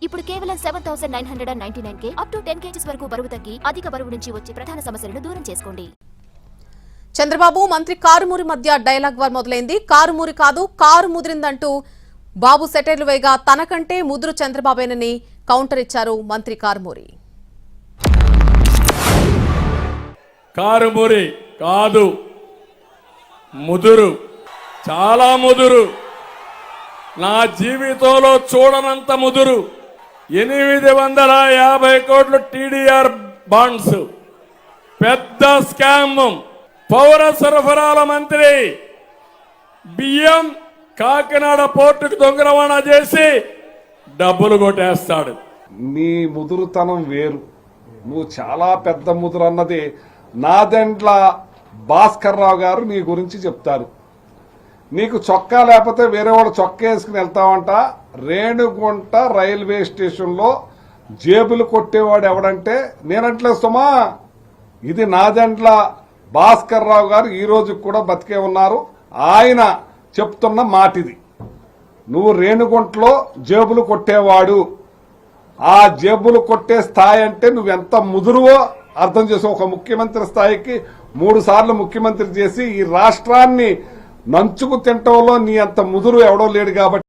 ఇప్పుడు కేవలం 7,999 up to 10 kgs వరకు బరువు తగ్గి అధిక బరువు నుంచి వచ్చే ప్రధాన సమస్యలను దూరం చేసుకోండి. చంద్రబాబు మంత్రి కారుమూరి మధ్య డైలాగ్ వార్ మొదలైంది. కారుమూరి కాదు కారు ముదిరిందంటూ బాబు సెటైర్లు వేగా తనకంటే ముదురు చంద్రబాబేనని కౌంటర్ ఇచ్చారు మంత్రి కారుమూరి. కారుమూరి కాదు ముదురు, చాలా ముదురు, నా జీవితంలో చూడనంత ముదురు. 850 కోట్లు టీడీఆర్ బాండ్స్, పెద్ద స్కామ్. పౌర సరఫరాల మంత్రి బియ్యం కాకినాడ పోర్టుకు దొంగ రవాణా చేసి డబ్బులు కొట్టేస్తాడు. నీ ముదురుతనం వేరు, నువ్వు చాలా పెద్ద ముదురు అన్నది నాదెండ్ల భాస్కర్ రావు గారు నీ గురించి చెప్తారు. నీకు చొక్కా లేకపోతే వేరే వాడు చొక్కా వేసుకుని వెళ్తావంట. రేణుగుంట రైల్వే స్టేషన్లో జేబులు కొట్టేవాడు ఎవడంటే నేనంటలే సుమా, ఇది నాదెండ్ల భాస్కర్ రావు గారు ఈ రోజు కూడా బతికే ఉన్నారు. ఆయన చెప్తున్న మాటిది. నువ్వు రేణుగుంటలో జేబులు కొట్టేవాడు, ఆ జేబులు కొట్టే స్థాయి అంటే నువ్వెంత ముదురువో అర్థం చేసి, ఒక ముఖ్యమంత్రి స్థాయికి 3 సార్లు ముఖ్యమంత్రి చేసి ఈ రాష్ట్రాన్ని నంచుకు తింటంలో నీ అంత ముదురు ఎవడో లేడు కాబట్టి